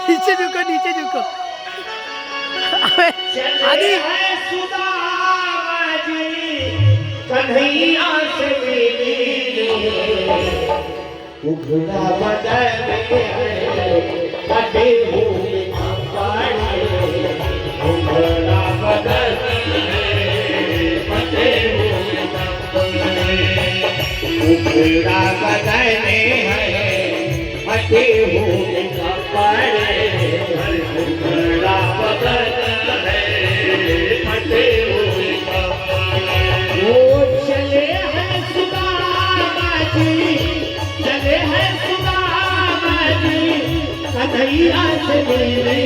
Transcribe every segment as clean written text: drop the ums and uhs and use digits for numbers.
नीचे झुको, नीचे झुको। अबे आदि कन्हैया से मिली उघड़ा बदन कटे हुए कपड़े उघड़ा बदन कटे हुए कपड़े उघड़ा बदन कटे हुए कपड़े उघड़ा बदन कटे हुए वो चले हैं सुदामा जी, चले हैं सुदामा जी, कन्हैया से मिले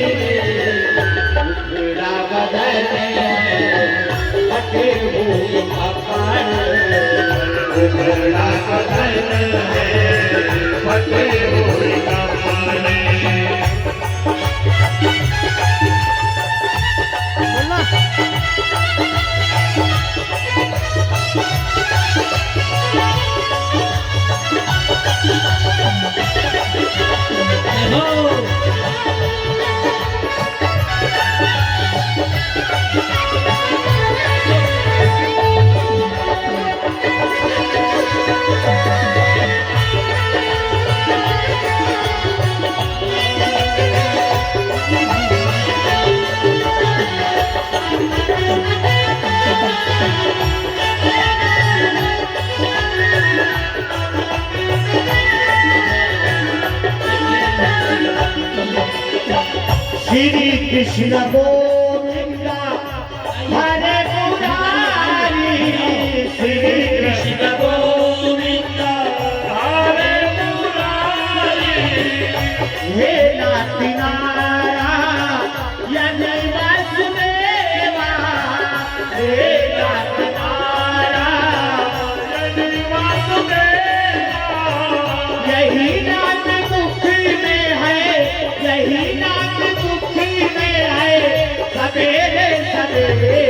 उघड़ा बदन कटे हुए कपड़े उघड़ा बदन कटे हुए कपड़े। बोलना। श्री कृष्ण गोविंद हरे मुरारी, श्री कृष्ण गोविंद हरे मुरारी, हे नाथ नारायण वासुदेवा, हे नाथ नारायण वासुदेवा, यही नाथ मुक्ति में है, यही नाथ सवेरे सवेरे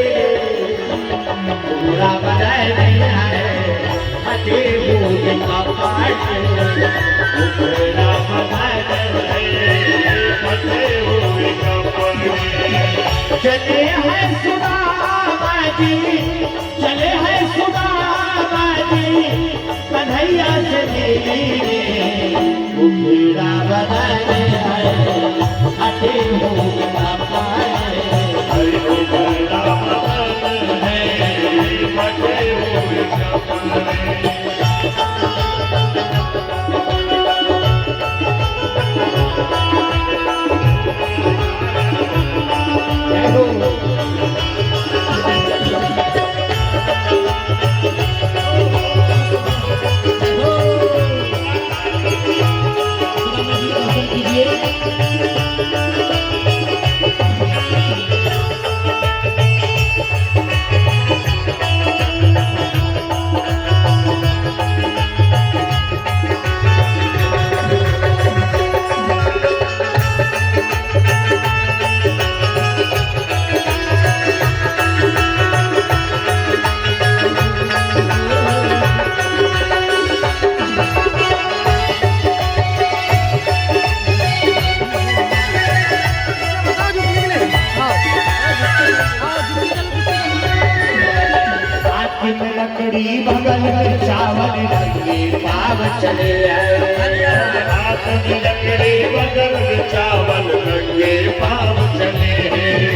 पूरा बदल है हटे हुए कपड़े पूरा बदल है हटे हुए कपड़े। चले हैं सुदामा जी, चले हैं सुदामा जी, कन्हैया से मिले पूरा बदल है हटे हुए कपड़े लकड़ी बगल में चावल रंगे पाव चले हाथ में लकड़ी बगल में चावल रंगे पाव चले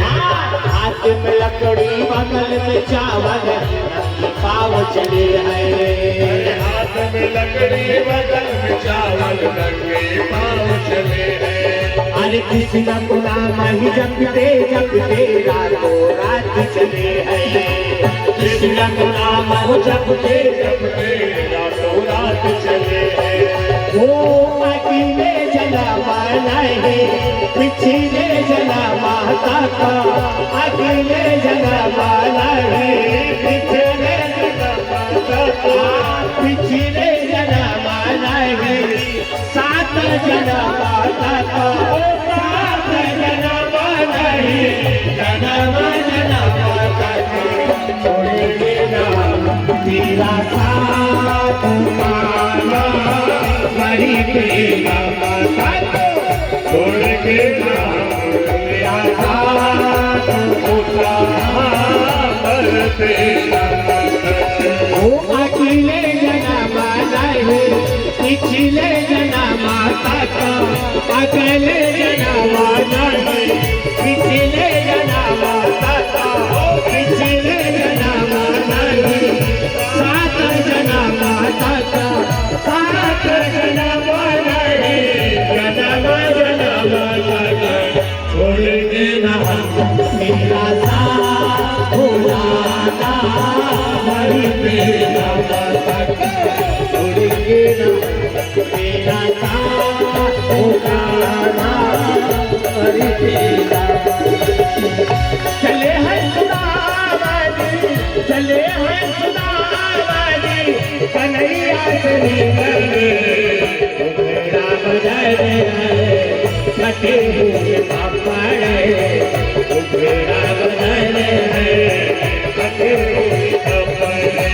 हाथ में लकड़ी बगल में चावल रंगे पाव चले हैं हाथ में लकड़ी बगल में चावल रंगे पाव चले हैं। अरे कृष्ण को नाम ही जपते जपते रातों रात चले हैं कृष्ण का नाम हो जपते जपते रातों रात चले हैं। वो अकेले जला वाला है पिछले जला माता का अकेले जला वाला है पिछले जला माता का पिछले जला वाला है सात जला माता का सात जला वाला है जन्म जला माता का छोड़ेंगे ना तेरा साथ माला वही तेरा माता को छोड़ के के नाम लिया था होता करते वो अकेले जना नहीं पिछले जना माता का अकेले जना नहीं पिछले जना माता का पिछले जना नहीं सात जना माता का सात जना नहीं जन्म जन्म छोड़ के ना मेरा साथ होना हरि मेरा छोड़ के ना मेरा साथ होना हरि मेरा चले हैं सुदामाजी चले हैं सुदामाजी कन्हैया तेरी मेरा बजाए कटे हुए पापड़े मेरा बजाए कटे हुए पापड़े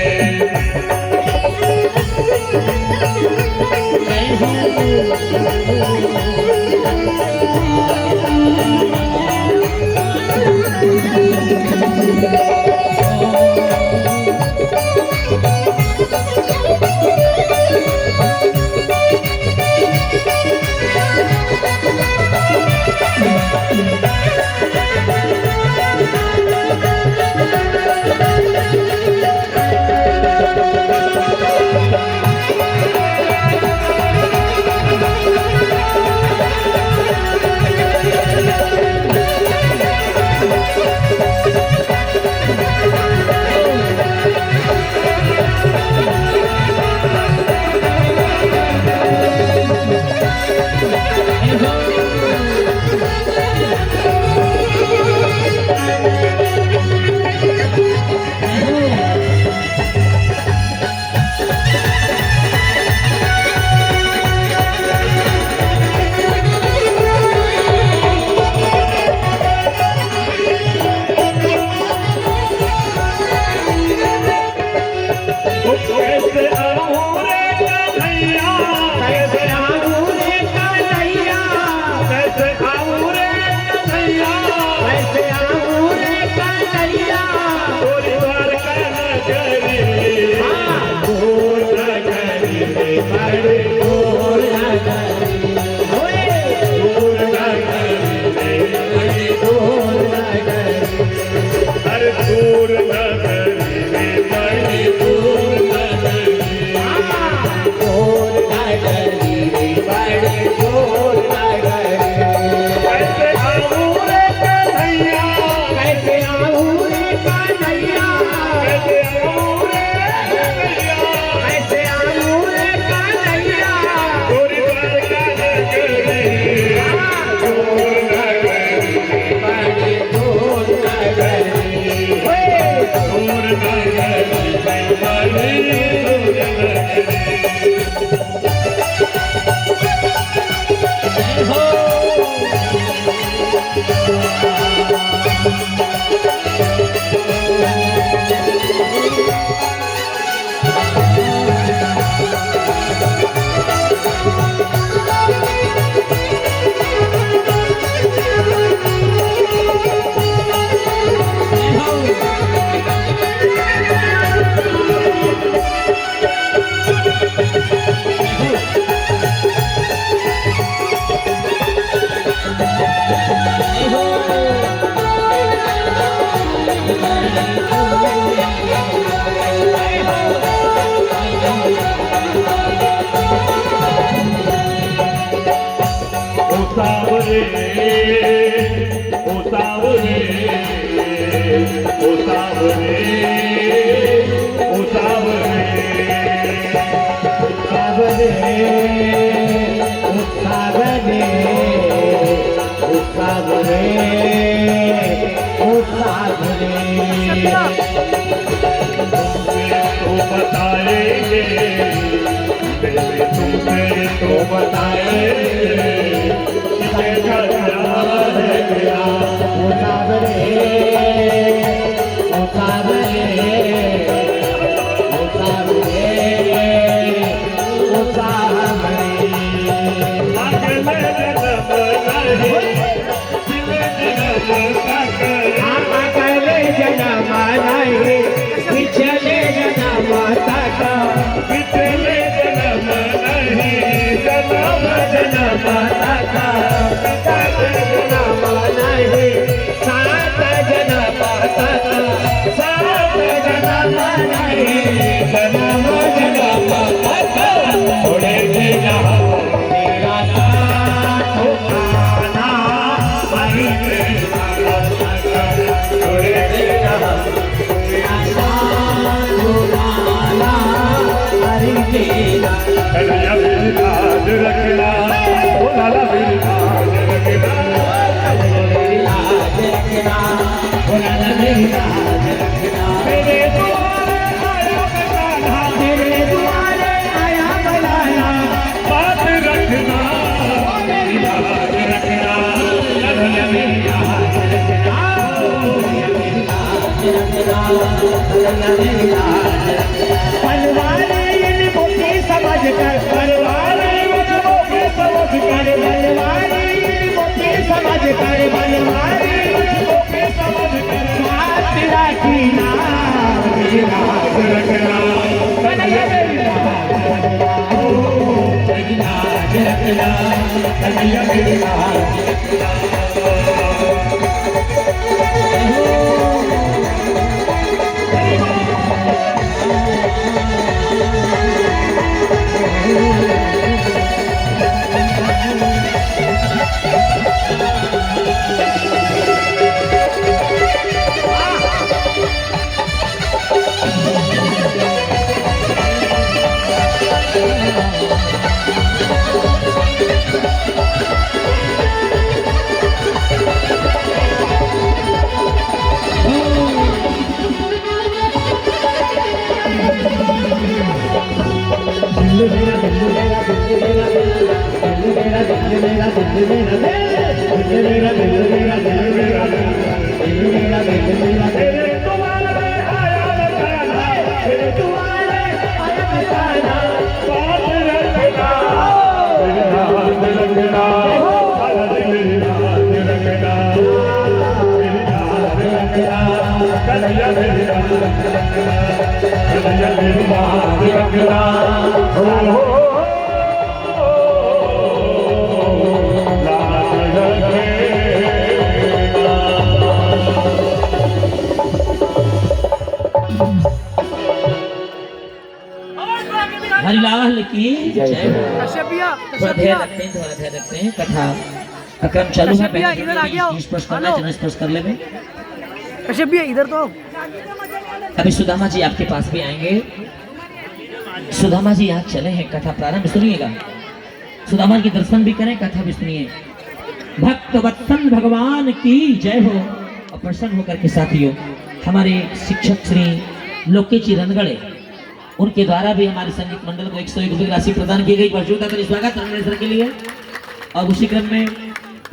Hey! माता का पिछले जन्म नहीं जन्म जन्म माता का जन्म नहीं सात जन्म माता का सात जन्म नहीं जन्म जन्म माता का छोड़े भी ना मेरा साथ आना वही मेरा छोड़े भी ना मेरा साथ आना हरि मेरा कन्हैया मेरी लाज रखना ओ लाला मेरी लाज रखना मेरी लाज रखना भोला मेरी लाज रखना मेरे द्वारे आया बलाना मेरे द्वारे आया बलाना बात रखना मेरी लाज रखना कन्हैया मेरी लाज रखना मेरी लाज रखना भोला मेरी लाज रखना पलवारे इनको की समझ कर पलवारे इनको की समझ कर पलवारे इनको की समझ कर पलवारे इनको की समझ कर साथ रखना मेरी लाज रखना कन्हैया मेरी लाज रखना मेरी लाज रखना कन्हैया मेरी लाज रखना मेरे द्वारे आया बलाना मेरे द्वारे आया बलाना बात रखना मेरी लाज रखना मेरी लाज रखना मेरी लाज रखना कन्हैया मेरी लाज रखना कन्हैया मेरी लाज रखना हो लाज रखना हरिलाल की जय हो। कश्यप भैया थोड़ा कश्यप ध्यान भैया रखते हैं, थोड़ा ध्यान रखते हैं। कथा का क्रम चालू है। कश्यप भैया, इधर आ गया। स्पर्श करना है, हेलो। चरण स्पर्श कर ले में। कश्यप भैया इधर तो आओ। अभी सुदामा जी आपके पास भी आएंगे। सुदामा जी यहाँ चले हैं, कथा प्रारंभ सुनिएगा। सुदामा के दर्शन भी करें, कथा भी सुनिए। भक्त वत्सल भगवान की जय हो। और प्रसन्न होकर के साथियों, हमारे शिक्षक श्री लोकेश जी रनगढ़े, उनके द्वारा भी हमारे संगीत मंडल को 101 रुपये की राशि प्रदान की गई। जोरदार स्वागत रनगढ़ सर के लिए। और उसी क्रम में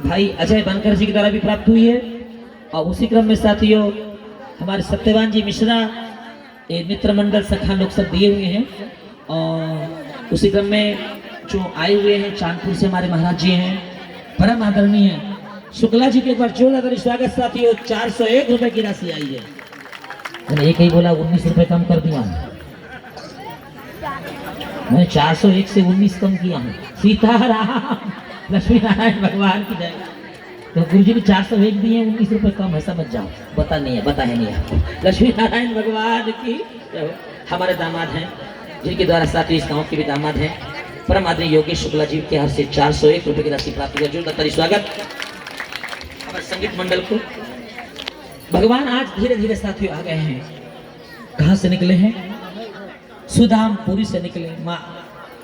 भाई अजय बनकर जी के द्वारा भी प्राप्त हुई है। और उसी क्रम में साथियों हमारे सत्यवान जी मिश्रा, ये मित्र मंडल सखा लोग सब दिए हुए हैं। और उसी क्रम में जो आए हुए हैं चांदपुर से हमारे महाराज जी हैं, परम आदरणीय शुक्ला जी के एक बार जोरदार स्वागत साथियों। 401 रुपये की राशि आई है। मैंने एक ही बोला 19 रुपये कम कर दिया हूँ। मैंने 401 से 19 कम किया हूँ। सीताराम लक्ष्मी नारायण भगवान की जय। तो गुरु जी ने 401 दिए, 19 रुपये कम है, समझ जाओ। बता नहीं है लक्ष्मी नारायण भगवान की जय हो। हमारे दामाद हैं जिनके द्वारा साथियों इस गाँव के भी दामाद हैं, परम आदरणीय योगेश शुक्ला जी के हर से 401 रुपये की राशि प्राप्त हुआ। जोरदार स्वागत हमारे संगीत मंडल को। भगवान आज धीरे धीरे साथियों आ गए हैं। कहाँ से निकले हैं? सुदामपुरी से निकले। माँ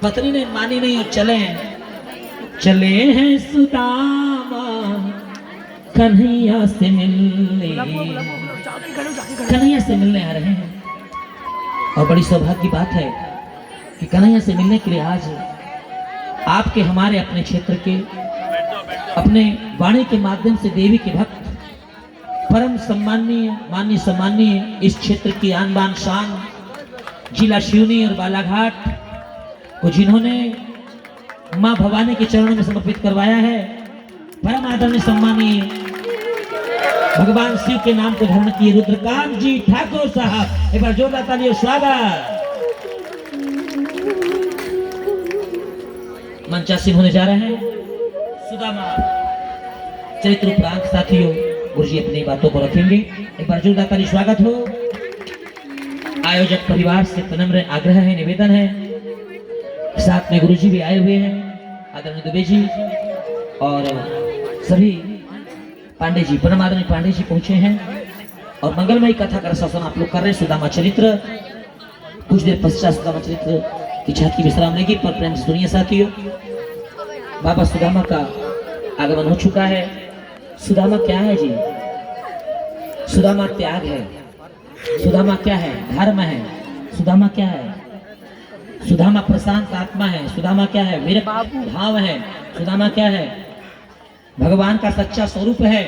पत्नी ने मानी नहीं और चले हैं सुदामा कन्हैया से मिलने। कन्हैया से मिलने आ रहे हैं। और बड़ी सौभाग्य की बात है कि कन्हैया से मिलने के लिए आज आपके हमारे अपने क्षेत्र के अपने वाणी के माध्यम से देवी के भक्त, परम सम्माननीय माननीय सम्माननीय इस क्षेत्र की आन बान शान जिला शिवनी और बालाघाट को जिन्होंने मां भवानी के चरणों में समर्पित करवाया है, परम आदरणीय सम्मानीय भगवान शिव के नाम को धारण किए रुद्रकांत जी ठाकुर साहब, एक बार जोरदार तालियों स्वागत। मंचासीन होने जा रहे हैं सुदामा चरित्र उपरांत। साथियों गुरुजी अपनी बातों को रखेंगे। एक बार जोरदार ताली स्वागत हो। आयोजक परिवार से विनम्र आग्रह है, निवेदन है, साथ में गुरुजी भी आए हुए हैं, आदरणीय दुबे जी और सभी पांडे जी, परम आदरणीय पांडे जी पहुंचे हैं और मंगलमयी कथा का शासन आप लोग कर रहे हैं। सुदामा चरित्र कुछ देर पश्चात सुदामा चरित्र की छाती विश्राम लेगी, पर प्रेम से सुनिए साथियों। बाबा सुदामा का आगमन हो चुका है। सुदामा क्या है जी? सुदामा त्याग है। सुदामा क्या है? धर्म है। सुदामा क्या है? सुदामा प्रशांत आत्मा है। सुदामा क्या है? मेरे भाव है। सुदामा क्या है? भगवान का सच्चा स्वरूप है।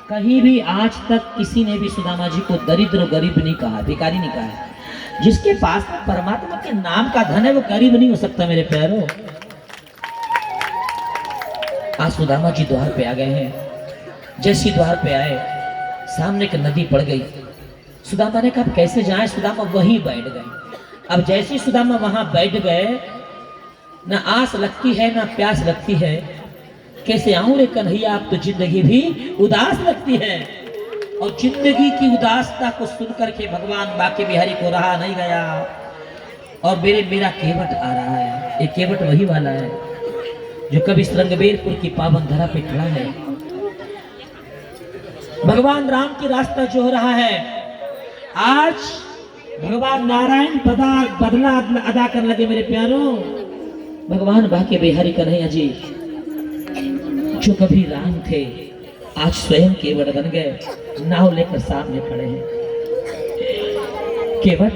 कहीं भी आज तक किसी ने भी सुदामा जी को दरिद्र गरीब नहीं कहा, भिखारी नहीं कहा। जिसके पास परमात्मा के नाम का धन है वो गरीब नहीं हो सकता मेरे प्यारों। आज सुदामा जी द्वार पे आ गए हैं। जैसी द्वार पे आए सामने एक नदी पड़ गई। सुदामा ने कहा कैसे जाए? सुदामा वहीं बैठ गए। अब जैसे सुदामा वहां बैठ गए, ना आस लगती है ना प्यास लगती है। कैसे आऊं रे कन्हैया, अब तो जिंदगी भी उदास लगती है। और जिंदगी की उदासता को सुनकर के भगवान बाके बिहारी को रहा नहीं गया और मेरा केवट आ रहा है। ये केवट वही वाला है जो कभी श्रृंगबेरपुर की पावन धरा पे खड़ा है। भगवान राम की रास्ता जो हो रहा है, आज भगवान नारायण बदला अदा कर लगे मेरे प्यारों। भगवान बाके बिहारी कन्हैया जी जो कभी राम थे आज स्वयं केवट बन गए, नाव लेकर सामने खड़े हैं। केवट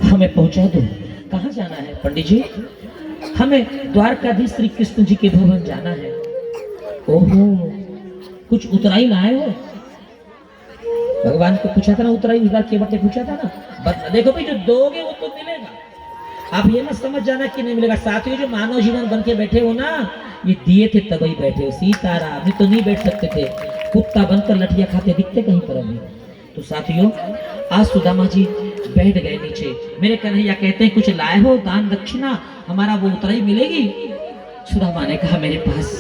हमें पहुंचा दो। कहां जाना है पंडित जी? हमें द्वारकाधीश श्री कृष्ण जी के भवन जाना है। ओहो, कुछ उतराई लाए हो? भगवान को पूछा था ना उतराई, उधर केवट ने पूछा था ना। देखो भाई, जो दोगे वो तो मिलेगा। आप ये मत समझ जाना कि नहीं मिलेगा। साथियों जो मानव जीवन बन के बैठे हो ना, ये दिए थे तभी बैठे हो। सीताराम भी तो नहीं बैठ सकते थे, कुत्ता बनकर लठिया खाते दिखते कहीं पर अभी। तो साथियों आज सुदामा जी बैठ गए नीचे। मेरे कन्हैया कहते हैं कुछ लाए हो दान दक्षिणा, हमारा वो उतराई मिलेगी? सुदामा ने कहा मेरे पास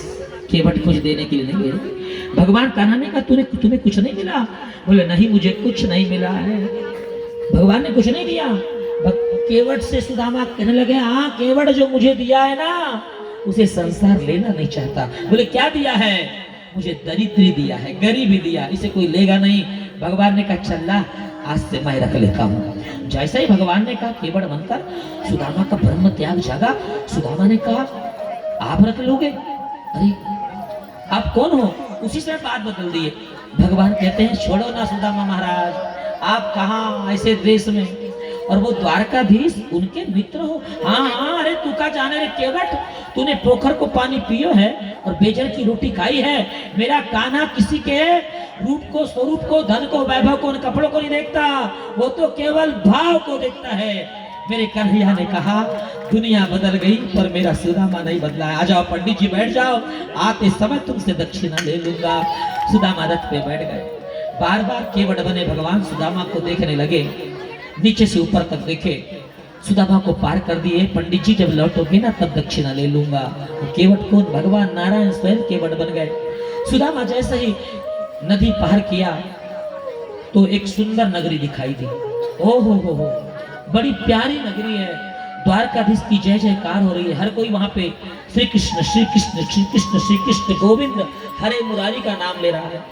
केवट कुछ देने के लिए नहीं है। भगवान कान्हा ने कहा तुम्हें कुछ नहीं मिला? बोले नहीं, मुझे कुछ नहीं मिला है, भगवान ने कुछ नहीं दिया। केवट से सुदामा कहने लगे हाँ, केवट जो मुझे दिया है ना उसे संसार लेना नहीं चाहता। बोले क्या दिया है? मुझे दरिद्री दिया है, गरीबी दिया, इसे कोई लेगा नहीं। भगवान ने कहा चल्ला आज से मैं रख लेता हूँ। जैसा ही भगवान ने कहा केवट बनकर सुदामा का ब्रह्म त्याग जागा। सुदामा ने कहा आप रख लोगे? अरे आप कौन हो? उसी समय बात बदल दिए। भगवान कहते हैं छोड़ो ना सुदामा महाराज, आप कहाँ ऐसे देश में, और वो द्वारकाधीश उनके मित्र हो। हाँ हाँ, अरे तू का जाने रे केवट, तूने पोखर को पानी पियो है और बेजल की रोटी खाई है। मेरा कान्हा किसी के रूप को, स्वरूप को, धन को, वैभव को, कपड़ों को नहीं देखता, वो तो केवल भाव को देखता है। मेरे कन्हैया ने कहा दुनिया बदल गई पर मेरा सुदामा नहीं बदला है। आ जाओ पंडित जी बैठ जाओ, आते समय तुमसे दक्षिणा ले लूंगा। सुदामा रथ पे बैठ गए। बार बार केवट बने भगवान सुदामा को देखने लगे, नीचे से ऊपर तक देखे। सुदामा को पार कर दिए। पंडित जी जब लौटोगे ना तब दक्षिणा ले लूंगा। तो केवट कौन? भगवान नारायण स्वयं केवट बन गए। सुदामा जैसे ही नदी पार किया तो एक सुंदर नगरी दिखाई दी। ओ हो, बड़ी प्यारी नगरी है। द्वारकाधीश की जय जयकार हो रही है। हर कोई वहां पे श्री कृष्ण श्री कृष्ण श्री कृष्ण श्री कृष्ण गोविंद हरे मुरारी का नाम ले रहा है।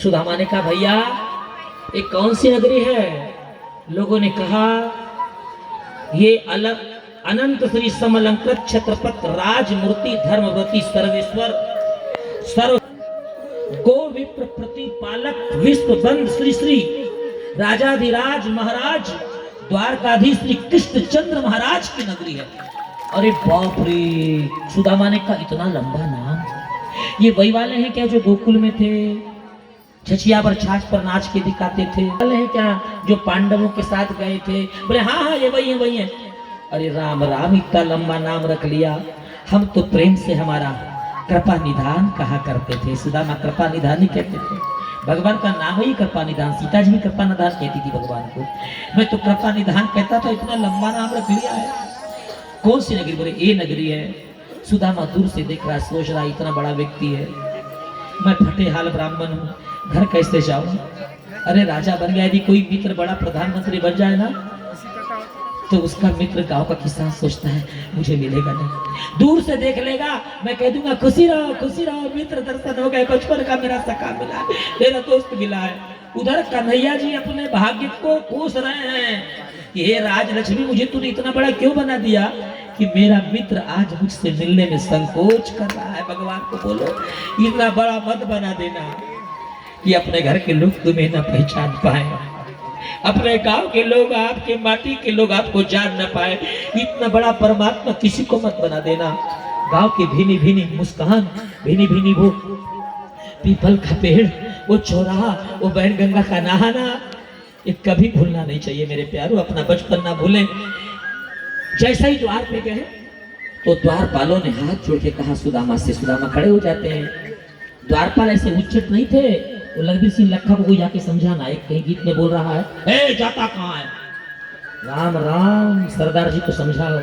सुदामा ने कहा भैया ये कौन सी नगरी है? लोगों ने कहा ये अलग अनंत श्री समलंकृत छत्रपत राजमूर्ति धर्मव्रती सर्वेश्वर सर्व गो विप्र प्रतिपालक विश्व बंद श्री श्री राजाधिराज महाराज द्वारकाधीश श्री कृष्णचंद्र महाराज की नगरी है। अरे बाप रे! सुदामा ने कहा इतना लंबा नाम, ये वही वाले हैं क्या जो गोकुल में थे, छछिया पर छाछ पर नाच के दिखाते थे? वाले हैं क्या जो पांडवों के साथ गए थे? बोले हाँ ये वही है। अरे राम राम, इतना लंबा नाम रख लिया। हम तो प्रेम से हमारा कृपा निधान कहा करते थे। सुदामा कृपा निधान ही कहते थे। भगवान का नाम ही कृपा निधान। सीता जी भी कृपा निधान कहती थी भगवान को। मैं तो कृपा निधान कहता था, इतना लंबा नाम रख लिया है। कौन सी नगरी? बोले ये नगरी है। सुदामा दूर से देख रहा, सोच रहा इतना बड़ा व्यक्ति है, मैं फटे हाल ब्राह्मण हूँ, घर कैसे जाऊं? अरे राजा बन गया, यदि कोई मित्र बड़ा प्रधानमंत्री बन जाए ना, तो उसका मित्र गांव का किसान सोचता है मुझे मिलेगा नहीं, दूर से देख लेगा, मैं कह दूंगा खुशी रहो, मित्र दर्शन हो गए, बचपन का मेरा सखा मिला, मेरा दोस्त मिला है। उधर कन्हैया जी अपने भाग्य को कोस रहे हैं कि हे राजलक्ष्मी, मुझे तूने इतना बड़ा क्यों बना दिया कि मेरा मित्र आज मुझसे मिलने में संकोच कर रहा है। भगवान को बोलो इतना बड़ा मत बना देना कि अपने घर के लोग तुम्हें न पहचान पाए, अपने गांव के लोग, आपके माटी के लोग आपको जान न पाए। इतना बड़ा परमात्मा किसी को मत बना देना। गांव की भीनी भीनी मुस्कान, भीनी भीनी वो पीपल का पेड़, वो चौराहा, वो बैन गंगा का नहाना, ये कभी भूलना नहीं चाहिए मेरे प्यारों। अपना बचपन ना भूलें। जैसा ही द्वार पे गए तो द्वारपालों ने हाथ जोड़ के कहा सुदामा से। सुदामा खड़े हो जाते हैं। द्वारपाल ऐसे उच्चट नहीं थे, वो लखबीर सिंह लखा को जाके समझाना, एक कहीं गीत में बोल रहा है, ए जाता कहाँ है? राम राम सरदार जी को समझाओ,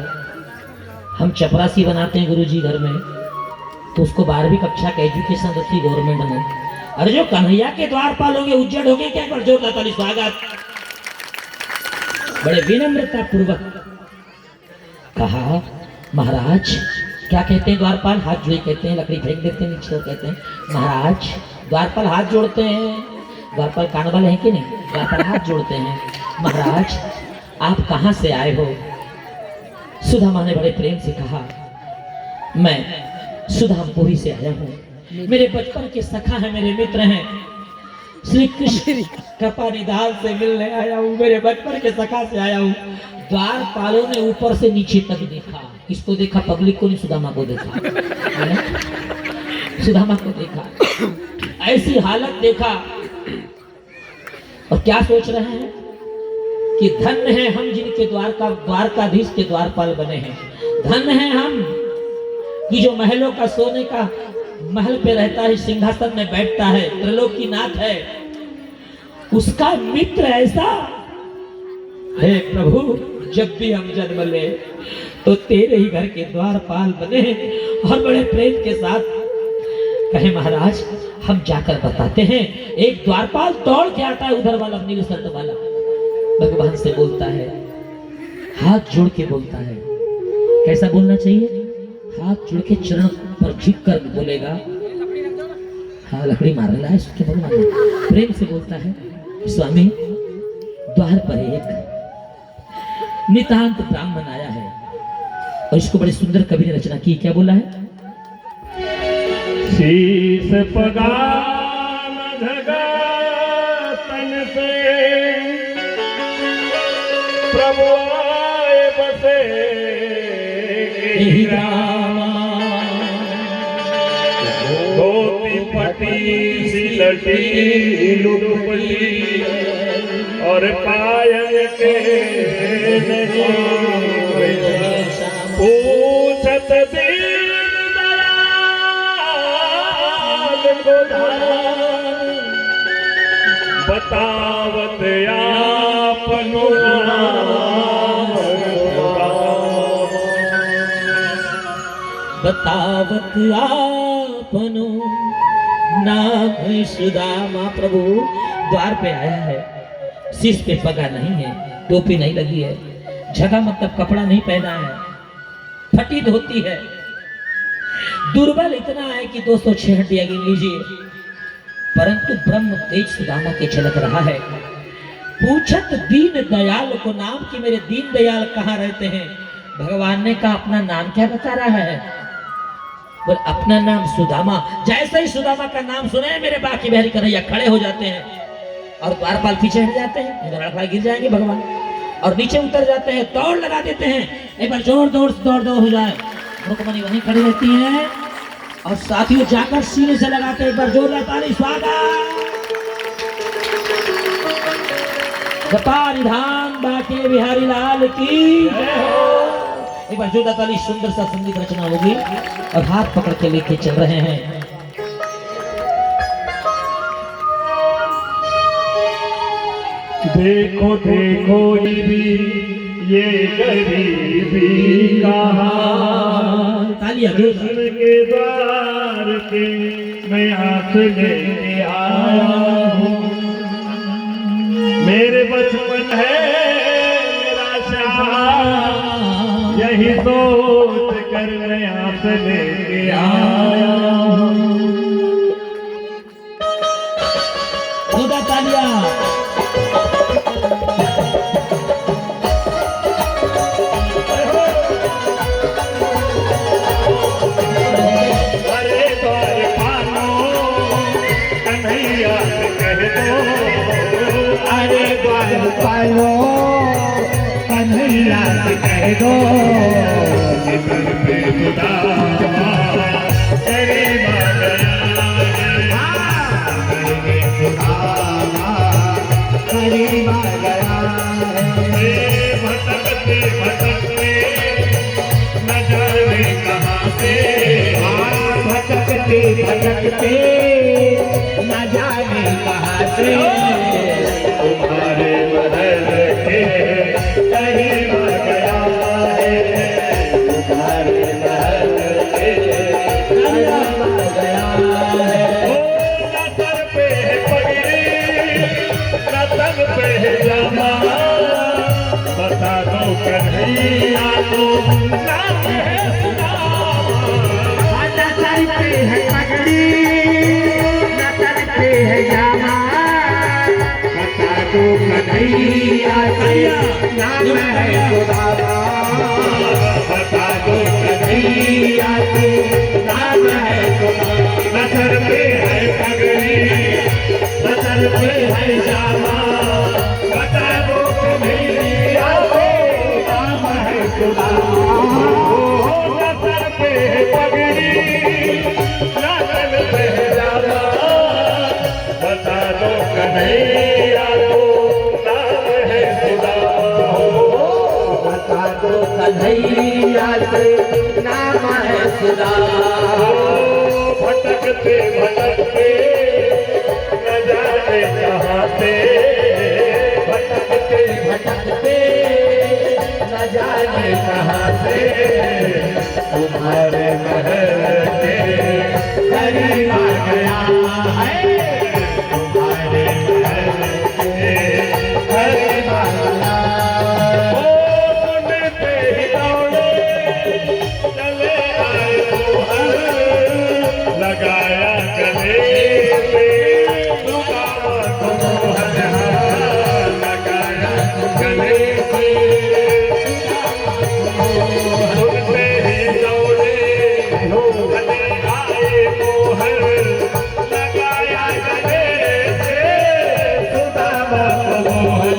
हम चपरासी बनाते हैं गुरुजी घर में, तो उसको 12वीं कक्षा का एजुकेशन रखी गवर्नमेंट ने। अरे जो कन्हैया के द्वारपाल होंगे, उज्जड होंगे क्या? पर जोरदार ताली स्वागत। बड़े विनम्रता पूर्वक कहा, महाराज क्या कहते हैं द्वारपाल? हाथ जोड़े कहते हैं, लकड़ी फेंक देते हैं नीचे, कहते हैं महाराज। द्वारपाल हाथ जोड़ते हैं। द्वारपाल कान वाले हैं कि नहीं? द्वारपाल हाथ जोड़ते हैं। महाराज आप कहाँ से आए हो? सुदामा ने बड़े प्रेम से कहा, मैं सुदामपुरी से आया हूँ, मेरे बचपन के सखा है, मेरे मित्र हैं, श्री कृष्ण कृपा निधान से मिलने आया हूँ, मेरे बचपन के सखा से आया हूँ। द्वारपालों ने ऊपर से नीचे तक देखा। किसको देखा? पब्लिक को नहीं, सुदामा को देखा। सुदामा को देखा, ऐसी हालत देखा और क्या सोच रहे हैं कि धन्य है हम जिनके द्वारकाधीश के द्वारपाल बने हैं। धन्य है हम कि जो महलों का सोने का महल पे रहता है, सिंहासन में बैठता है, त्रिलोकीनाथ है, उसका मित्र ऐसा। हे प्रभु, जब भी हम जन्म ले तो तेरे ही घर के द्वारपाल बने और बड़े प्रेम के साथ कहे महाराज हम जाकर बताते हैं। एक द्वारपाल दौड़ के आता है, उधर वाला नीलसंत वाला भगवान से बोलता है, हाथ जोड़ के बोलता है। कैसा बोलना चाहिए? हाथ जोड़ के चरण पर झुक कर बोलेगा। हाँ, लकड़ी मार रहा है उसके भगवान। प्रेम से बोलता है, स्वामी द्वार पर एक नितांत ब्राह्मण आया है। और इसको बड़े सुंदर कवि ने रचना की। क्या बोला है? शीस पगान धगा तन से प्रभु आए बसे यही रामा, धोती फटी सिलटी लुपटी और पायल के पूछत दीन बतावत आपनो बतावत आपनो नाम सुदामा। प्रभु द्वार पे आया है, शीश पे पगा नहीं है, टोपी नहीं लगी है, जगह मतलब कपड़ा नहीं पहना है, फटी धोती है, दुर्बल इतना है कि 206 हड्डियां गिन लीजिए, परंतु ब्रह्म तेज सुदामा के झलक रहा है। पूछत दीन दयाल को नाम कि मेरे दीन दयाल कहाँ रहते हैं? भगवान ने कहा अपना नाम क्या बता रहा है? बोल अपना नाम सुदामा। जैसे ही सुदामा का नाम सुने मेरे बाकी बिहारी कन्हैया खड़े हो जाते हैं और द्वारपाल पीछे हट जाते हैं, गिर जाएंगे भगवान, और नीचे उतर जाते हैं, दौड़ लगा देते हैं। एक बार जोर दौड़ हो जाए, रुकमणी वहीं खड़ी रहती है और साथियों जाकर सीने से लगाते हैं। एक बार जोरदार ताली स्वागत। जपा निधान बाके बिहारी लाल की जय हो। एक बार जोरदार ताली। सुंदर सा संगीत रचना होगी और हाथ पकड़ के लेके चल रहे हैं। देखो देखो ये गरीबी कहा तालियां कृष्ण के द्वार पे मैं आस लेके आया हूँ। मेरे बचपन है मेरा श्याम, यही सोच कर मैं आस लेके आया हूँ। खुदा तालियां अरे द्वार पालो कन्हैया से कह दो, अरे द्वार पालो कन्हैया से कह दो, नितर पे सुदामा तेरे करीब आ गया है। भटकते भटकते न जाने कहाँ से, भटकते भटकते न जाने कहाँ से, तुम्हारे महल के करीब आ गया है। तुम्हारे महल के करीब आ गया है। न सर पे है पगड़ी न तन पे है जामा, बता दो कन्हैया को नाम है सुदामा। न सर पे है पगड़ी न तन पे है जामा, बता दो कन्हैया के नाम है सुदामा, बता दो कन्हैया के नाम है सुदामा। न सर पे है पगड़ी न तन पे है जामा, बता दो कन्हैया को नाम है सुदामा। न सर पे है पगड़ी न तन पे है जामा, बता दो कन्हैया को नाम है सुदामा। बता दो कन्हैया के नाम है सुदामा। भटकते भटकते न जाने कहाँ से, भटकते भटकते न जाने कहाँ से, तुम्हारे महल के करीब आ गया है। तुम्हारे महल के करीब आ गया है। सुनते ही दौड़े चले आए मोहर, लगाया गले पे सुदामा को मोहर, लगाया गले पे सुनते ही दौड़े चले आए मोहर, लगाया गले पे सुदामा को मोहर।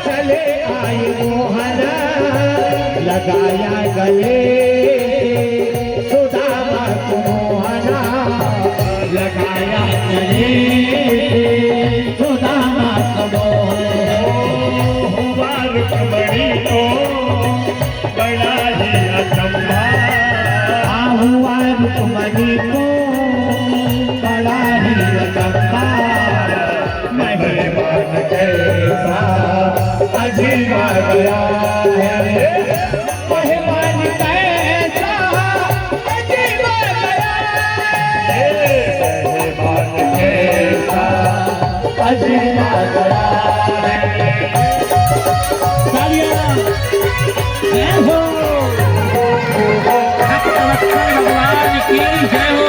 चले आए मोहन लगाया गले, सुदामा को मोहना लगाया गले, सुदामा को मोहना। हुआ रुक्मणी को बड़ा ही अचंभा, हुआ रुक्मणी को बड़ा ही अचंभा, मेहमान कैसा अजीब आ गया है। मेहमान कैसा अजीब आ गया है। मेहमान कैसा अजीब आ गया है। तालियां जय हो भगवान की जय हो।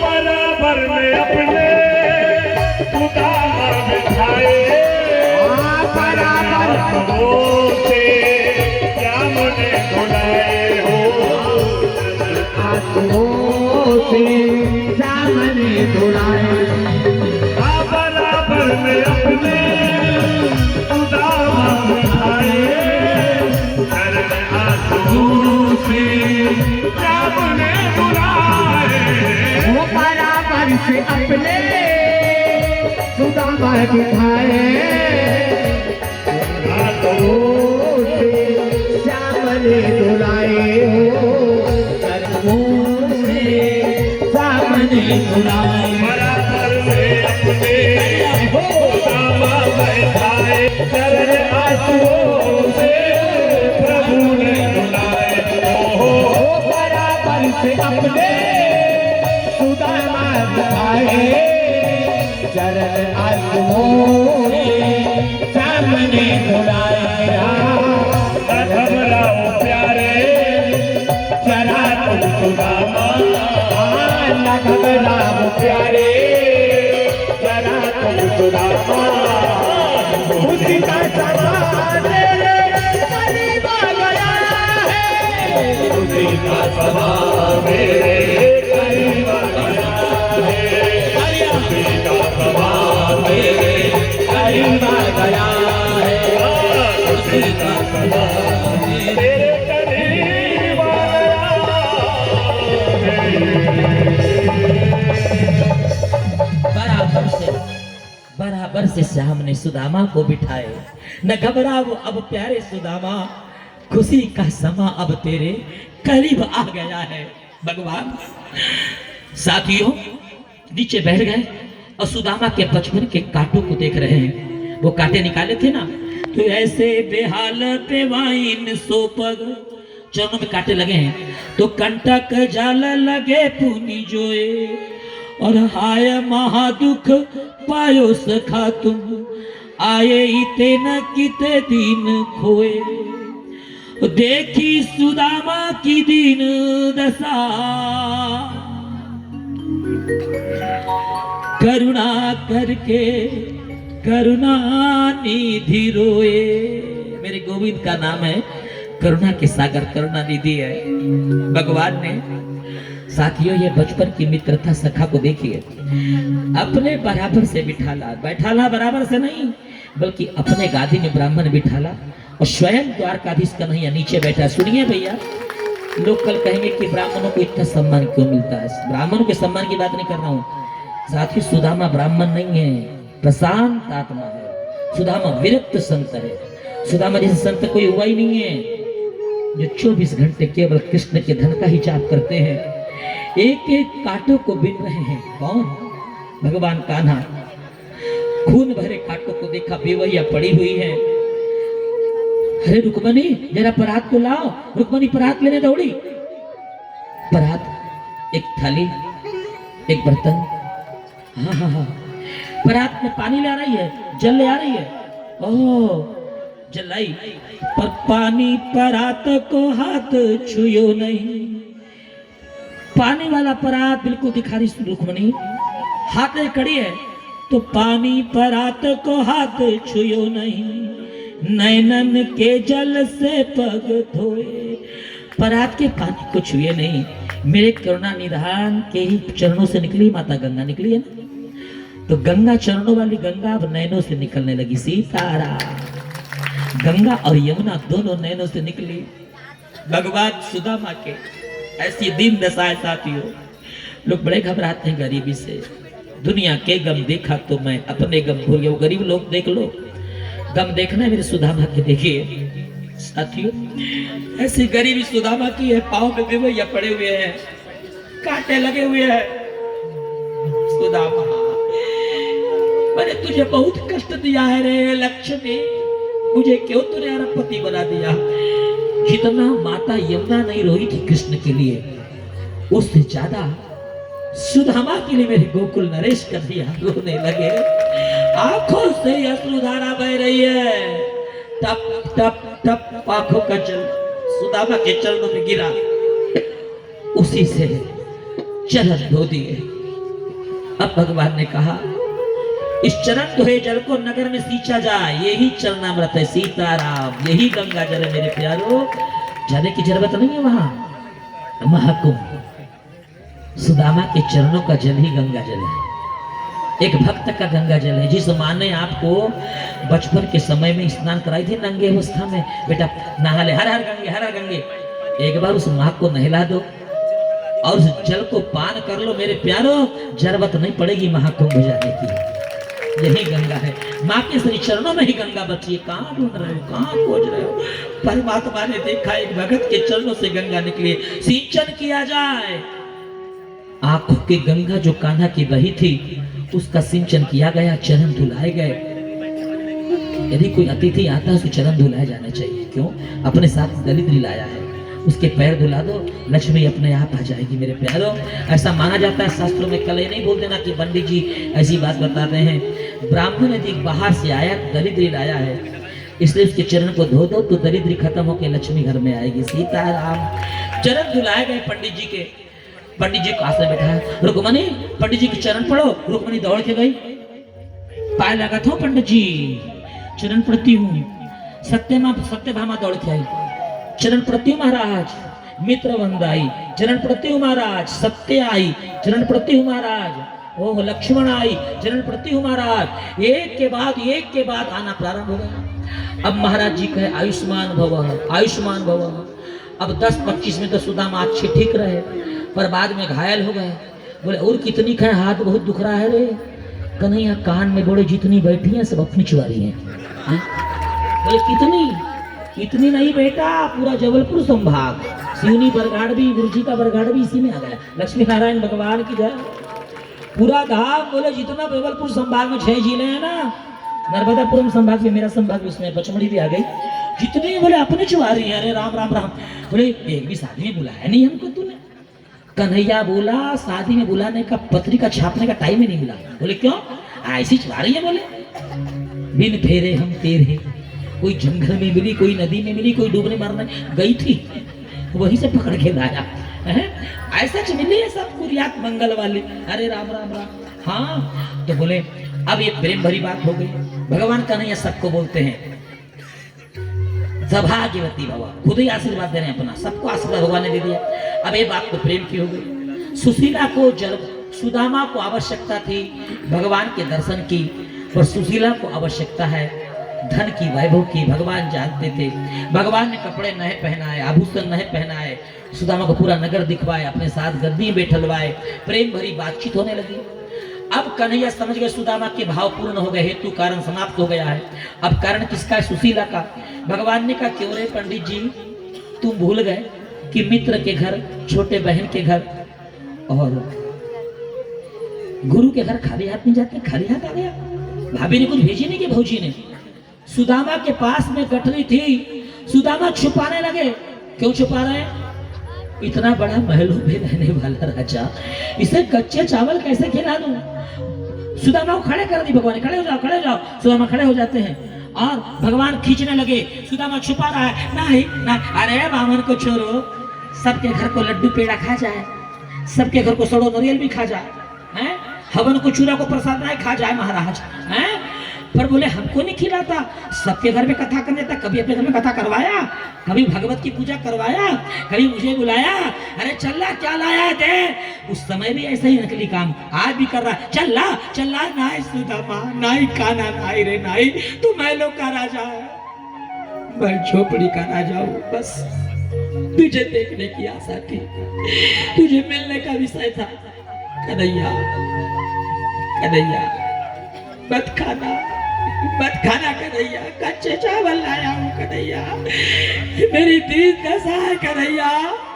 बराबर में अपने सुदामा बिठाए, बराबर से क्या मुझे धुलाए हो, आंखों से सामने धुलाए। बराबर में अपने सुदामा बिठाए, घर में आंसू से क्या मुझे धुलाए। वो बराबर से अपने सुदामा बिठाए हाथों से श्याम ने दुलाए हो चरणों से श्याम ने दुलाए बराबर से अपने सुदामा बैठाए चरण आंसुओं से प्रभु ने बुलाए हो बराबर से अपने सुदामा बिठाए चरण आंसुओं से सामने बुलाया न घबराओ प्यारे जरा तुम सुदामा न घबराओ प्यारे जरा तुम सुदामा खुशी का समा तेरे करीब आ गया है खुशी का समा मेरे करीब आ गया है खुशी का समा मेरे करीब आ गया है खुशी का समा मेरे करीब आ बराबर से श्याम ने सुदामा को बिठाए न घबराओ अब प्यारे सुदामा खुशी का समा अब तेरे करीब आ गया है। भगवान साथियों नीचे बैठ गए और सुदामा के बचपन के कांटों को देख रहे हैं। वो कांटे निकाले थे ना, तो ऐसे बेहाल बेवाइन सोपग चरणों में कांटे लगे हैं, तो कंटक जाल लगे पुनि जोए और हाय महादुख पायो सखा तुम आए इते न किते दिन खोए। देखी सुदामा की दीन दशा करुणा करके करुणा निधि रोए। मेरे गोविंद का नाम है करुणा के सागर, करुणा निधि है भगवान ने। साथियों ये बचपन की मित्रता सखा को देखिए, अपने बराबर से बैठाला बराबर से नहीं बल्कि अपने गादी में ब्राह्मण बिठाला और स्वयं द्वारकाधीश का नहीं नीचे बैठा। सुनिए भैया, लोग कल कहेंगे कि ब्राह्मणों को इतना सम्मान क्यों मिलता है। ब्राह्मणों के सम्मान की बात नहीं कर रहा हूँ। साथ ही सुदामा ब्राह्मण नहीं है, प्रशांत आत्मा है। सुदामा विरक्त संत है। सुदामा जैसे संत कोई हुआ ही नहीं है जो 24 घंटे केवल कृष्ण के धन का ही जाप करते हैं। एक एक कांटों को बिन रहे हैं। कौन? भगवान कान्हा। खून भरे कांटों को देखा, बेवैया पड़ी हुई है। अरे रुक्मणी जरा परात को लाओ। रुक्मणी परात लेने दौड़ी। परात, एक थाली, एक बर्तन। हाँ, परात में पानी ले आ रही है, जल ले आ रही है। ओह जल लाई, पर पानी परात को हाथ छुयो नहीं। पानी वाला परात बिल्कुल दिखा रही रुक्मणी, हाथ में कड़ी है तो पानी परात को हाथ छुयो नहीं। नैनन के जल से पग धोए। परात के पानी को छुए नहीं। मेरे करुणा निधान के ही चरणों से निकली माता गंगा निकली है ना, तो गंगा चरणों वाली गंगा अब नैनों से निकलने लगी। सीताराम। गंगा और यमुना दोनों नैनों से निकली। भगवान सुदामा के ऐसी दीन दशा है साथियों। लोग बड़े घबराते हैं गरीबी से। दुनिया के गम देखा तो मैं अपने गम भूल गया। वो गरीब लोग देख लो, गम देखना है मेरे सुदामा के। देखिए साथियों, ऐसी गरीबी सुदामा की है। पाँव में बेवैया पड़े हुए हैं, कांटे लगे हुए हैं। सुदामा मैंने तुझे बहुत कष्ट दिया है रे लक्ष्मी, मुझे क्यों तूने अरबपति बना दिया। जितना माता यमुना नहीं रोई थी कृष्ण के लिए, उससे ज्यादा सुदामा के लिए मेरे गोकुल नरेश कर दिया। रोने लगे, आंखों से अश्रुधारा बह रही है। टप टप टप आंखों का जल सुदामा के चरणों में गिरा। उसी से चरण धो दिए। अब भगवान ने कहा इस चरण धोए जल को नगर में सींचा जाए। यही चरणामृत है सीताराम, यही गंगा जल है मेरे प्यारों। जाने की जरूरत नहीं है वहां। महाकुंभ सुदामा के चरणों का जल ही गंगा जल है। एक भक्त का गंगा जल है। जिस माँ ने आपको बचपन के समय में स्नान कराई थी नंगे अवस्था में, बेटा नहा ले, हर हर गंगे हर हर गंगे। एक बार उस माँ को नहला दो और उस जल को पान कर लो मेरे प्यारों, जरूरत नहीं पड़ेगी महाकुंभ जाने की। यही गंगा है, माँ के श्री चरणों में ही गंगा बची है। कहाँ ढूंढ रहे हो, कहाँ खोज रहे हो? परमात्मा ने देखा एक भगत के चरणों से गंगा निकली, सिंचन किया जाए। आंखों की गंगा जो कान्हा की बही थी, उसका सिंचन किया गया, चरण धुलाए गए। यदि कोई अतिथि आता है, उसके चरण धुलाए जाने चाहिए। क्यों? अपने साथ दलिद्री लाया है, उसके पैर धुला दो, लक्ष्मी अपने आप आ जाएगी। मेरे प्यारों, ऐसा माना जाता है शास्त्रों में। कल ये नहीं बोल देना कि पंडित जी ऐसी बात बताते हैं। ब्राह्मण यदि बाहर से आया, दरिद्री लाया है, इसलिए उसके चरण को धो दो तो दरिद्री खत्म होकर लक्ष्मी घर में आएगी। सीताराम चरण धुलाए गए पंडित जी के। पंडित जी पास में बैठा है, रुक्मणी पंडित जी के चरण पढ़ो। रुक्मणी दौड़ के गई, पाए लगा था पंडित जी, चरण पढ़ती हूँ। सत्यभामा दौड़ के आई, चरण पढ़ती हूँ महाराज। मित्र वंदाई, चरण पढ़ती हूँ महाराज। सत्य आई, चरण पढ़ती हूँ महाराज। ओह लक्ष्मण आई, चरण पढ़ती हूँ महाराज। एक के बाद आना प्रारंभ हो गया। अब महाराज जी कहे आयुष्मान भव, आयुष्मान भव। अब 10-25 में तो सुदामा अच्छे ठीक रहे, पर बाद में घायल हो गए। बोले और कितनी खाए, हाथ बहुत दुख रहा है रे। कन्हैया कान में बोले जितनी बैठी हैं सब अपनी चुरारी हैं। बोले कितनी? इतनी नहीं बेटा, पूरा जबलपुर संभाग, सिवनी बरगाड़ भी, गुरुजी का बरगाड़ भी इसी में आ गया। लक्ष्मी नारायण भगवान की जय। पूरा धाम, बोले जितना जबलपुर संभाग में 6 जिले हैं ना, नर्मदापुरम संभाग में, मेरा संभाग भी उसमें, पचमढ़ी भी आ गई। जितनी बोले अपने चुरारी हैं। अरे राम राम राम। बोले एक भी शादी में बुलाया नहीं हमको तूने? कन्हैया बोला शादी में बुलाने का, पत्रिका छापने का टाइम ही नहीं मिला। बोले क्यों? ऐसी चुरा रही है। बोले बिन फेरे हम तेरे, कोई जंगल में मिली, कोई नदी में मिली, कोई डूबने मरने गई थी, वहीं से पकड़ के लाया। ऐसा मिली है सब कुरियात मंगल वाले। अरे राम राम राम। हाँ तो बोले अब ये प्रेम भरी बात हो गई। भगवान कन्हैया सबको बोलते हैं सौभाग्यवती भव, खुद ही आशीर्वाद दे रहे हैं अपना, सबको आशीर्वाद भगवान ने दे दिया। अब ये बात तो प्रेम की हो गई। सुशीला को, सुदामा को आवश्यकता थी भगवान के दर्शन की, और सुशीला को आवश्यकता है धन की, वैभव की। भगवान जानते थे। भगवान ने कपड़े नए पहनाए, आभूषण नए पहनाए, सुदामा को पूरा नगर दिखवाए, अपने साथ गद्दी में बैठलवाए, प्रेम भरी बातचीत होने लगी। अब कन्हैया समझ गए सुदामा के भाव पूर्ण हो गए, हेतु कारण समाप्त हो गया है। अब कारण किसका है? सुशीला का। भगवान ने कहा क्यों रे पंडित जी, तुम भूल गए कि मित्र के घर, छोटे बहन के घर और गुरु के घर खाली हाथ नहीं जाते? खाली हाथ आ गया। भाभी ने कुछ भेजी नहीं कि भौजी ने? सुदामा के पास में गठरी थी, सुदामा छुपाने लगे। क्यों छुपा रहे हैं? इतना बड़ा महलों में रहने वाला राजा, इसे कच्चे चावल कैसे खिला दूं? सुदामा को खड़े कर दी भगवान, खड़े हो जाओ, खड़े हो जाओ। सुदामा खड़े हो जाते हैं और भगवान खींचने लगे। सुदामा छुपा रहा है, नहीं नहीं। अरे बामन को छोड़ो, सबके घर को लड्डू पेड़ा खा जाए, सबके घर को सड़ो नरियल भी खा जाए, हैं? हवन को चूरा को प्रसाद नहीं खा जाए महाराज, हैं? पर बोले हमको नहीं खिलाता। सबके घर में कथा करने तक, कभी अपने घर में कथा करवाया, कभी भगवत की पूजा करवाया, कभी मुझे बुलाया। अरे चल क्या लाया थे? उस समय भी ऐसा ही नकली काम आज भी कर रहा है। चल ला नाई सुदामा, नाई काना, नाई रे नाई, तू महलों का राजा है, मैं झोपड़ी का राजा हूँ। बस तुझे देखने की आशा थी, तुझे मिलने का विषय था। कन्हैया मत खाना कन्हैया, कच्चे चावल लाया हूँ कन्हैया, मेरी दीन दशा है कन्हैया।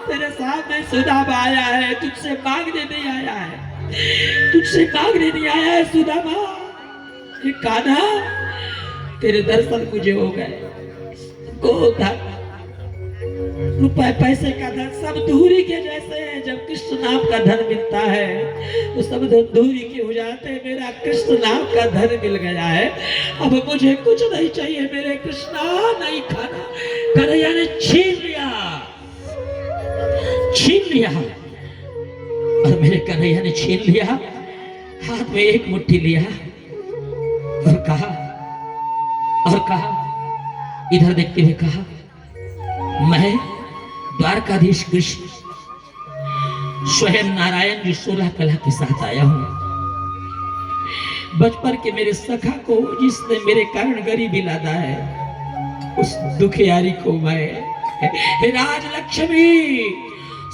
तेरे सामने सुदामा आया है, तुझसे मांगने नहीं आया है, तुझसे मांगने नहीं आया है सुदामा। ये कान्हा, तेरे दर्शन मुझे हो गए। गोधन, रुपए पैसे का धन सब धूरी के जैसे हैं। जब कृष्ण नाम का धन मिलता है तो सब धन धूरी के हो जाते हैं। मेरा कृष्ण नाम का धन मिल गया है, अब मुझे कुछ नहीं चाहिए। मेरे कृष्णा, नहीं खाना। कन्हैया ने छीन लिया और मेरे कन्हैया ने छीन लिया, हाथ में एक मुट्ठी लिया और कहा इधर देखते हुए कहा, मैं द्वारकाधीश कृष्ण स्वयं नारायण जी 16 कला के साथ आया हूं। बचपन के मेरे सखा को, जिसने मेरे कारण गरीबी लादा है, उस दुखियारी को मैं राज लक्ष्मी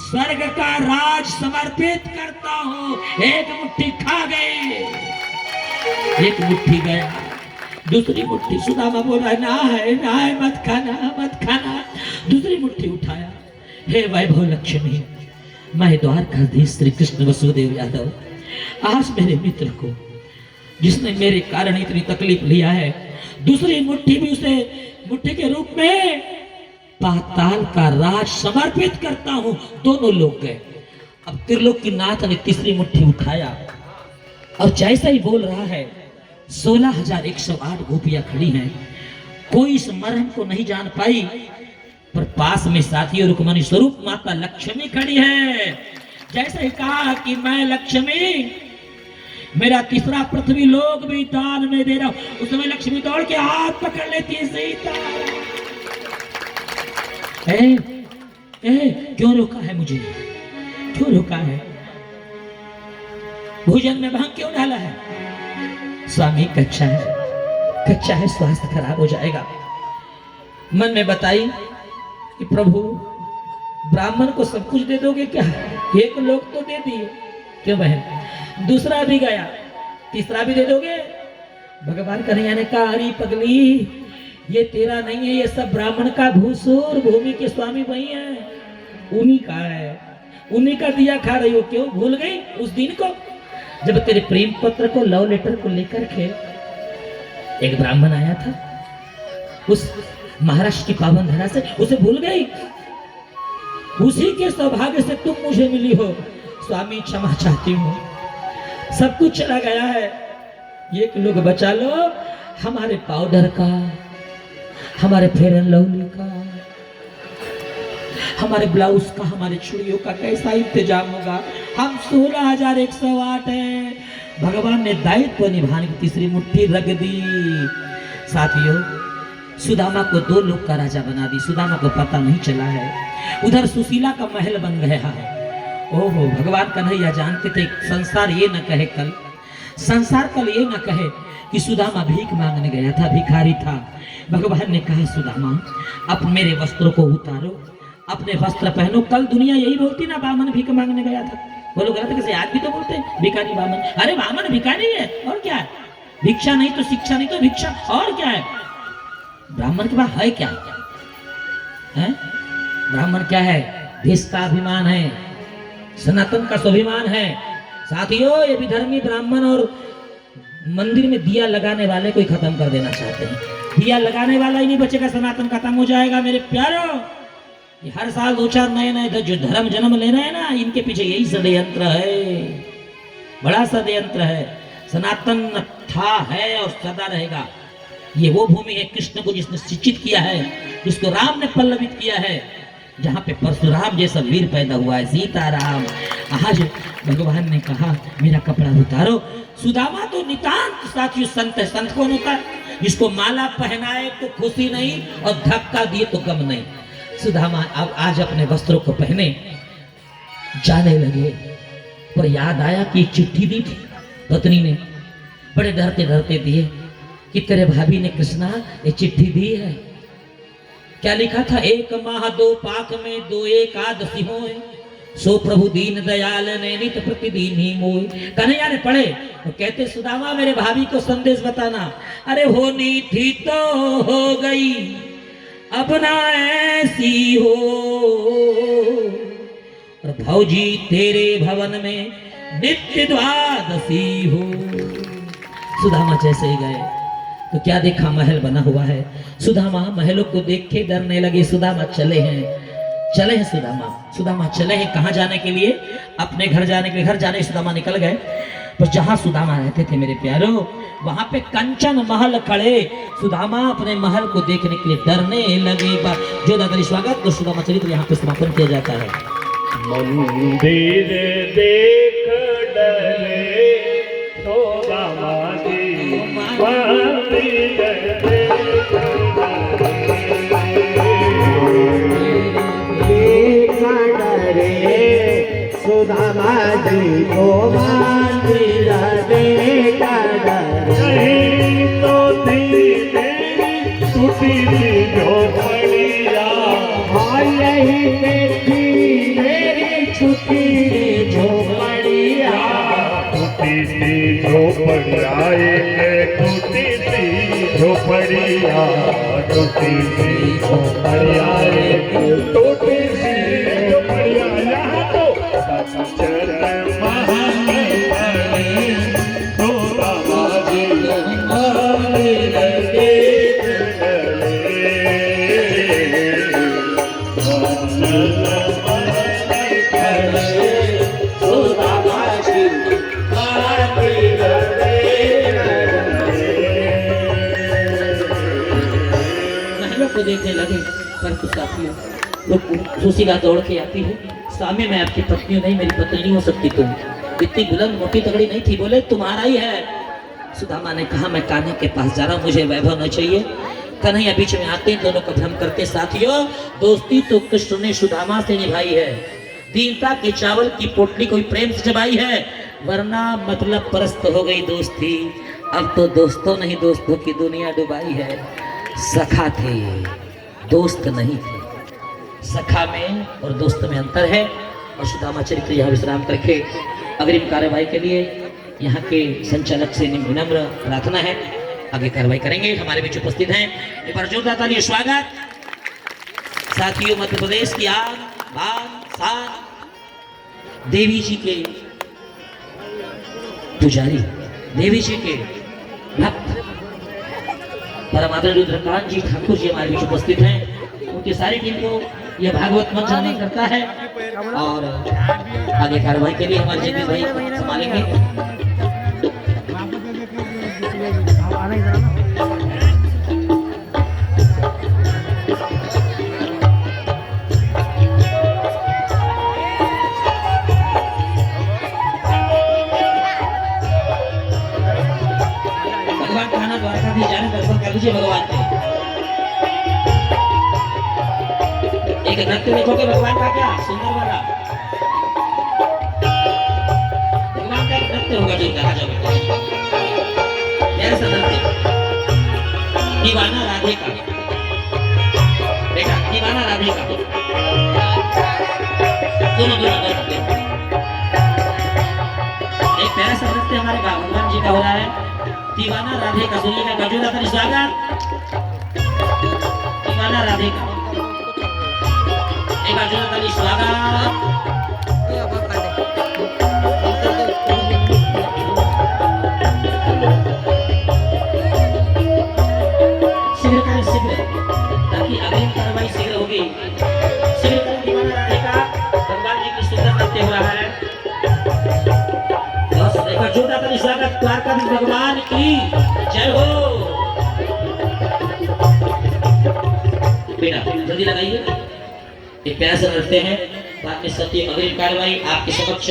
स्वर्ग का राज समर्पित करता हूं। एक मुट्ठी खा गए। एक मुट्ठी गया, दूसरी मुट्ठी सुदामा बोल रहा है ना है मत खाना। दूसरी मुट्ठी उठाया, हे वैभव लक्ष्मी, मैं द्वारकाधीश श्री कृष्ण वसुदेव यादव, आज मेरे मित्र को जिसने मेरे कारण इतनी तकलीफ लिया है, दूसरी मुट्ठी भी उसे मुट्ठी के रूप में पाताल का राज समर्पित करता हूं। दोनों लोग गए। अब त्रिलोक की नाथ ने तीसरी मुट्ठी उठाया और जैसा ही बोल रहा है, 16,108 गोपियां खड़ी हैं। कोई इस मर्म को नहीं जान पाई, पर पास में साथियों रुक्मणी स्वरूप माता लक्ष्मी खड़ी है। जैसे ही कहा कि मैं लक्ष्मी, मेरा तीसरा पृथ्वी लोक भी दान में दे रहा हूं, उस समय लक्ष्मी दौड़ के हाथ पकड़ लेती है सीता। क्यों रोका है मुझे, क्यों रोका है? भोजन में भांग क्यों डाला है? स्वामी कच्चा है, स्वास्थ्य खराब हो जाएगा। मन में बताई कि प्रभु ब्राह्मण को सब कुछ दे दोगे क्या? एक लोग तो दे दिए, क्यों बहन? दूसरा भी गया, तीसरा भी दे दोगे? भगवान कन्हैया ने कहा, अरे पगली, ये तेरा नहीं है, ये सब ब्राह्मण का भूसुर भूमि के स्वामी वही है, उन्हीं का है, उन्हीं का दिया खा रही हो। क्यों भूल गई उस दिन को जब तेरे प्रेम पत्र को, लव लेटर को लेकर के एक ब्राह्मण आया था उस महाराष्ट्र की पावन धरा से? उसे भूल गई? उसी के सौभाग्य से तुम मुझे मिली हो। स्वामी क्षमा चाहती हूँ, सब कुछ चला गया है, एक लोग बचा लो। हमारे पाउडर का, हमारे फेयर एंड लवली का, हमारे ब्लाउज का, हमारे चूड़ियों का कैसा इंतजाम होगा? हम 16,108 हैं। भगवान ने दायित्व निभाने की तीसरी मुट्ठी रख दी। साथियों, सुदामा को 2 लोग का राजा बना दी। सुदामा को पता नहीं चला है, उधर सुशीला का महल बन गया है। ओहो, भगवान कन्हैया जानते थे संसार ये न कहे कल, संसार कल ये न कहे कि सुदामा भीख मांगने गया था, भिखारी था। भगवान ने कहा, सुदामा अब मेरे वस्त्रों को उतारो, अपने वस्त्र पहनो। कल दुनिया यही बोलती ना, बामन भीख मांगने गया था। बोलो गलत कैसे? आज भी तो बोलते हैं भिखारी बामन। अरे बामन भिखारी है, और क्या है? भिक्षा नहीं तो शिक्षा, नहीं तो भिक्षा, और क्या है? ब्राह्मण के पास है क्या है? ब्राह्मण क्या है? देश का अभिमान है, सनातन का स्वाभिमान है। साथियों, ये विधर्मी ब्राह्मण और मंदिर में दिया लगाने वाले को ही खत्म कर देना चाहते हैं। दिया लगाने वाला ही नहीं बचेगा, सनातन खत्म हो जाएगा। मेरे प्यारों, ये हर साल 2-4 नए जो धर्म जन्म ले रहे हैं ना, इनके पीछे यही षड्यंत्र है, बड़ा षड्यंत्र है। सनातन था, है और सदा रहेगा। ये वो भूमि है कृष्ण को जिसने शिक्षित किया है, जिसको राम ने पल्लवित किया है, जहाँ पे परशुराम जैसा वीर पैदा हुआ है, सीताराम। आज भगवान ने कहा, मेरा कपड़ा उतारो। सुदामा तो नितांत साथियों संत है। संत कौन होता है? जिसको माला पहनाए तो खुशी नहीं और धक्का दिए तो गम नहीं। सुदामा अब आज अपने वस्त्रों को पहने जाने लगे, पर याद आया कि चिट्ठी दी थी पत्नी ने, बड़े डरते डरते दिए कि तेरे भाभी ने कृष्णा ये चिट्ठी दी है। क्या लिखा था? 1 माह 2 पाक में 2 एकादशी होए, सो प्रभु दीन दयाल ने नित प्रतिदिन ही मोए। कन्हैया ने पढ़े तो कहते, सुदामा मेरे भाभी को संदेश बताना। अरे होनी थी तो हो गई, अब ना ऐसी हो, और भौजी तेरे भवन में नित्य द्वादशी हो। सुदामा जैसे ही गए तो क्या देखा? महल बना हुआ है। सुदामा महलों को देख के डरने लगे। सुदामा चले हैं सुदामा चले हैं कहाँ जाने के लिए? अपने घर जाने के लिए। घर जाने सुदामा निकल गए, पर जहाँ सुदामा रहते थे मेरे प्यारों, वहां पे कंचन महल खड़े। सुदामा अपने महल को देखने के लिए डरने लगे। जोरदार स्वागत और सुदामा चरित्र यहाँ पे समापन किया जाता है। मंदिर देख डरे सुदामा जी, मंदिर देख डरे सुदामा जी को, मंदिर देख डरे। तो थी मेरी टूटी थी झोपड़िया, हाँ यही देखी मेरी छुट्टी झोपड़िया, टूटी थी झोपड़िया। झोपड़िया टूटी सी झोपड़िया रे टूटी सी झोपड़िया यहाँ तो सच्चर महान बने तो बाबाजी आने लगे महलों को देखने लगे, परंतु साथियों लोग सुशीला दौड़ के आती है, सामने मैं आपकी पत्नी हूं, नहीं मेरी पत्नी नहीं हो सकती तुम, इतनी बुलंद मोटी तगड़ी नहीं थी, बोले तुम्हारा ही है। सुदामा ने कहा मैं कान्हा के पास जा रहा हूं, मुझे वैभव न चाहिए। कन्हैया बीच में आते हैं, दोनों को भ्रम करते। साथियों दोस्ती तो कृष्ण ने सुदामा से निभाई है, दीनता के चावल की पोटली कोई प्रेम से चबाई है, वरना मतलब परस्त हो गई दोस्ती। अब तो दोस्तों नहीं दोस्तों की दुनिया डुबाई है। सखा थे दोस्त नहीं थे, सखा में और दोस्त में अंतर है। और सुदामा चरित्र यहाँ विश्राम करके अग्रिम कार्यवाही के लिए यहाँ के संचालक से विनम्र प्रार्थना है, आगे कार्रवाई करेंगे। हमारे बीच उपस्थित हैं, एक बार जोरदार ताली स्वागत। साथियों मध्य प्रदेश की आन बान शान देवी जी के पुजारी, देवी जी के भक्त परमात्मा रुद्रकांत जी ठाकुर जी हमारे बीच उपस्थित हैं। उनकी सारी टीम को यह भागवत मंच सम्मान करता है और आगे कार्रवाई के लिए हमारे जगदीश भाई संभालेंगे। भगवान खाना द्वारका भी जाने दर्शन कर लीजिए भगवान के। एक नृत्य देखोगे भगवान का, क्या सुंदर वाला भगवान का एक नृत्य होगा जो कहा जाएगा, ऐसा नृत्य दीवाना राधे का, बेटा दीवाना राधे का, दोनों एक प्यारा सा नृत्य हमारे भगवान जी का हो रहा है, दीवाना राधे का। सुनिएगा गजोदा का स्वागत, दीवाना राधे का, एक बार जोरदार ताली स्वागत। शीघ्र करें शीघ्र, ताकि अगली कार्रवाई शीघ्र होगी। शीघ्र करें, दीवाना राधे का भगवान जी की सुंदर नृत्य हो रहा है। बस एक बार जोरदार ताली स्वागत, द्वारकाधीश भगवान की जय हो। बेटा जल्दी लगाइए, एक प्यारा सा नृत्य है। बाद में सत्य अग्रिम कार्रवाई आपके समक्ष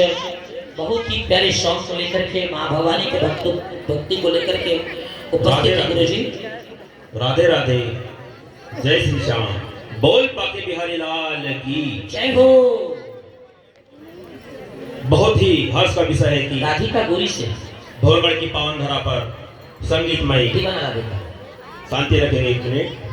बहुत ही प्यारे सॉन्ग को लेकर के माँ भवानी के भक्ति को लेकर के उपस्थित है गुरु जी। राधे राधे, जय श्री श्याम, बोल पाके बिहारी लाल की जय हो। बहुत ही हर्ष का विषय है कि राधिका गोरी से धोलगढ़ की पावन धरा पर संगीतमयी दीवाना राधिका शांति रखेंगे एक मिनट।